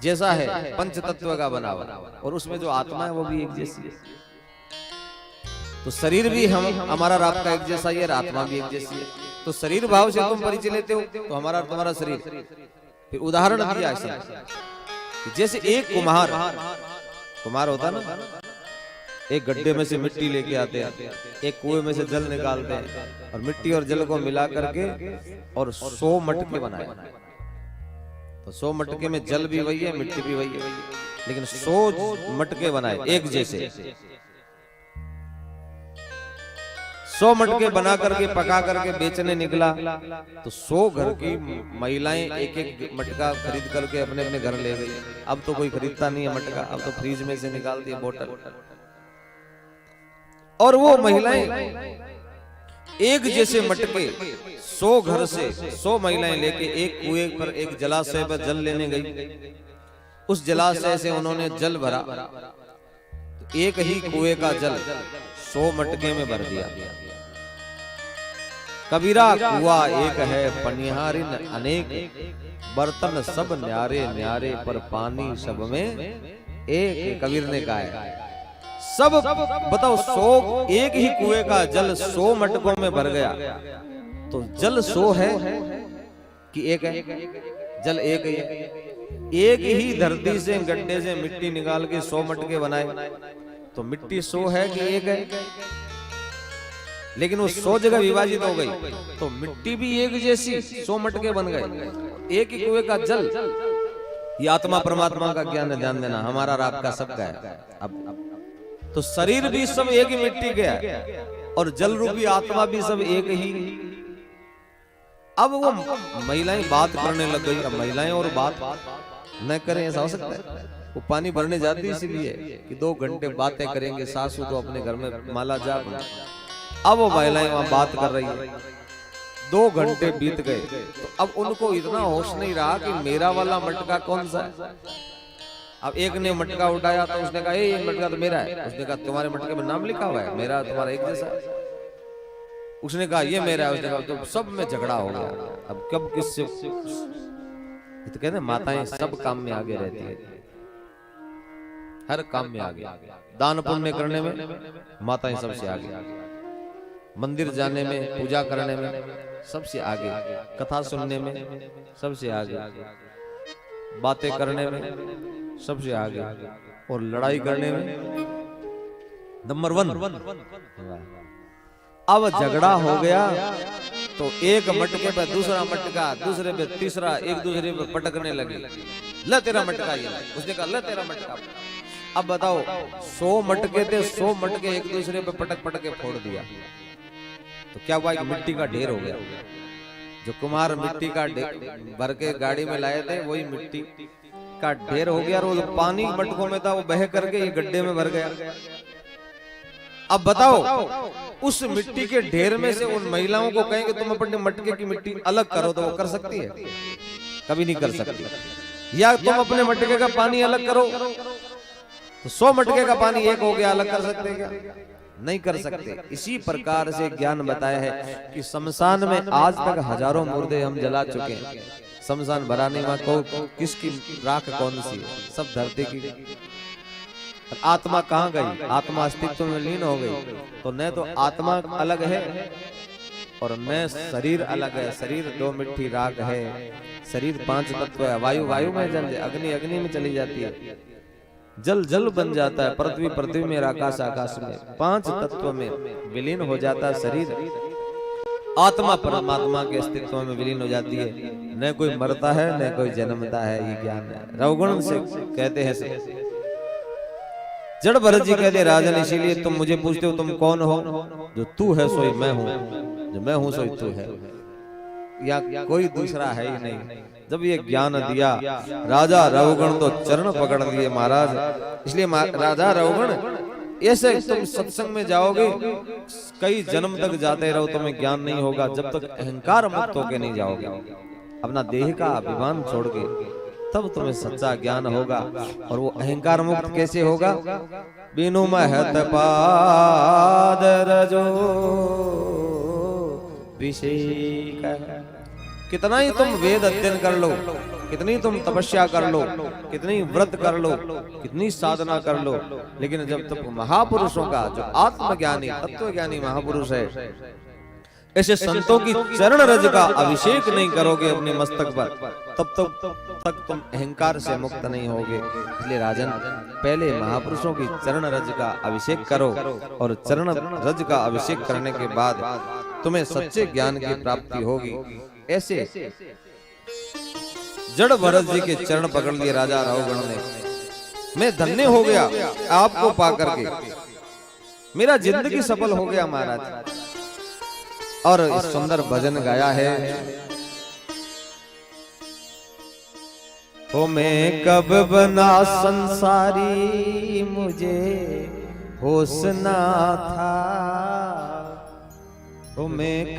जैसा है, पंच तत्व का बना हुआ, और उसमें जो आत्मा है वो भी एक जैसी है। तो शरीर भी हम हमारा और आपका एक जैसा ही है, आत्मा भी एक जैसी है। तो शरीर भाव से तुम परिचय लेते हो तो हमारा और तुम्हारा शरीर। फिर उदाहरण दिया ऐसे, जैसे एक कुम्हार होता ना, एक गड्ढे में से मिट्टी लेके आते हैं, एक कुएं में से जल निकालते हैं, और मिट्टी और जल को मिला करके और 100 मटके बनाए। तो 100 मटके में जल भी वही है, मिट्टी भी वही है, लेकिन 100 मटके बनाए एक जैसे। 100 मटके बना करके पका करके बेचने निकला, तो 100 घर की महिलाएं एक एक मटका खरीद करके अपने अपने घर ले गई। अब तो कोई खरीदता नहीं है मटका, अब तो फ्रीज में से निकालती है बोतल। और वो महिलाएं एक जैसे मटके 100 घर से 100 महिलाएं लेके एक कुएं पर, एक जलाशय पर जल लेने गई। उस जलाशय से उन्होंने जल भरा, तो एक ही कुएं का जल 100 मटके में भर दिया। कबीरा कुआ एक है, पनिहारिन अनेक, बर्तन सब न्यारे न्यारे, पर पानी सब में एक। कबीर ने कहा है सब बताओ, 100 एक ही कुएं का जल 100 मटकों में भर गया, तो जल 100 है कि एक है? जल एक ही है। एक ही धरती से गड्ढे से मिट्टी निकाल के 100 मटके बनाए, तो मिट्टी 100 है कि एक है? लेकिन वो 100 जगह विभाजित हो गई, तो मिट्टी भी एक जैसी 100 मटके बन गए। एक ही कुएं का जल। ये आत्मा परमात्मा का ज्ञान है, ध्यान देना, हमारा और आपका सबका है। अब तो शरीर भी सब एक ही मिट्टी का है, और जल रूपी आत्मा भी सब एक ही। अब वो महिलाएं बात करने लग गई। अब महिलाएं और बात न करें, ऐसा हो सकता है? वो पानी भरने जाती इसलिए कि 2 घंटे बातें करेंगे, सासू तो अपने घर में माला जाप। अब वो महिलाएं वहां बात कर रही है, 2 घंटे बीत गए, तो अब उनको इतना होश नहीं रहा कि मेरा वाला मटका कौन सा है। अब एक ने मटका उठाया तो उसने कहा ये मटका तो मेरा है। उसने कहा तुम्हारे मटके में नाम लिखा हुआ है, मेरा तुम्हारा एक जैसा है। उसने कहा ये मेरा है। उसने कहा तो सब में झगड़ा हो गया। अब कब किससे? तो कहते हैं माताएं सब काम में आगे रहती है, हर काम में आगे। दान पुण्य करने में माताएं सबसे आगे, मंदिर जाने में, पूजा करने में सबसे आगे, कथा सुनने में सबसे आगे, बातें करने में सबसे आगे, और लड़ाई करने में नंबर 1। अब झगड़ा हो गया तो एक मटके पे दूसरा मटका, दूसरे पे तीसरा, एक दूसरे पे पटकने लगे। ले तेरा मटका, ये उसने कहा ले तेरा मटका। अब बताओ 100 मटके थे, 100 मटके एक दूसरे पे पटक पटक के फोड़ दिया। तो क्या हुआ कि मिट्टी का ढेर हो गया। जो कुम्हार मिट्टी का भर के गाड़ी में लाए थे, वही मिट्टी का ढेर हो गया, और वो पानी मटकों में था वो बह करके ये गड्ढे में भर गया। अब बताओ उस मिट्टी के ढेर में से उन महिलाओं को कहेंगे तुम अपने मटके की मिट्टी अलग करो, तो वो कर सकती है? कभी नहीं कर सकती। या तुम अपने मटके का पानी अलग करो, तो 100 मटके का पानी एक हो गया, अलग कर सकते क्या? नहीं कर सकते। इसी प्रकार से ज्ञान बताया है कि शमशान में आज तक हजारों मुर्दे हम जला चुके हैं। शमशान भरा नहीं, वहां को किसकी राख कौन सी है? सब धरती की। आत्मा कहाँ गई? आत्मा अस्तित्व में लीन हो गई। तो न तो आत्मा अलग है और न शरीर अलग है। शरीर 2 मिट्टी राख है, शरीर 5 तत्व है। वायु वायु में जल, अग्नि अग्नि में चली जाती है, जल जल बन जाता है, पृथ्वी पृथ्वी में, आकाश आकाश में, 5 तत्व में विलीन हो जाता है शरीर। आत्मा परमात्मा के अस्तित्व में विलीन हो जाती है। न कोई मरता है न कोई जन्मता है। ये ज्ञान है। रवगुण से कहते हैं, जड़ भरत जी कहते राजन, इसीलिए तुम मुझे पूछते हो तुम कौन हो? जो तू है सोई मैं हूँ, जो मैं हूँ सोई तू है, या कोई दूसरा है ही नहीं। जब ये ज्ञान दिया राजा रवगुण तो चरण पकड़ लिए महाराज। इसलिए राजा रवगुण ऐसे तुम सत्संग में जाओगे, कई जन्म तक जाते रहो, तुम्हें ज्ञान नहीं होगा जब तक अहंकार मुक्त होके नहीं जाओगे। अपना देह का अभिमान छोड़ के तब तुम्हें सच्चा ज्ञान होगा। और वो अहंकार मुक्त कैसे होगा? बिनु महत पाद रजो विषेक। कितना ही तुम वेद अध्ययन कर लो, कितनी तुम तपस्या कर लो, कितनी व्रत कर लो, कितनी साधना कर लो, लेकिन जब तक महापुरुषों का, जो आत्मज्ञानी तत्वज्ञानी महापुरुष है, ऐसे संतों की चरण रज का अभिषेक नहीं करोगे अपने मस्तक पर, तब तक तुम अहंकार से मुक्त नहीं होगे। इसलिए राजन, पहले महापुरुषों की चरण रज का अभिषेक करो, और चरण रज का अभिषेक करने के बाद तुम्हें सच्चे ज्ञान की प्राप्ति होगी। ऐसे जड़ भरत जी के चरण पकड़ लिए राजा राहुगण ने। मैं धन्य हो गया आपको पा करके, मेरा जिंदगी सफल हो गया महाराज। और इस सुंदर भजन गाया है, ओ मैं कब बना संसारी, मुझे होश ना था, ओ मैं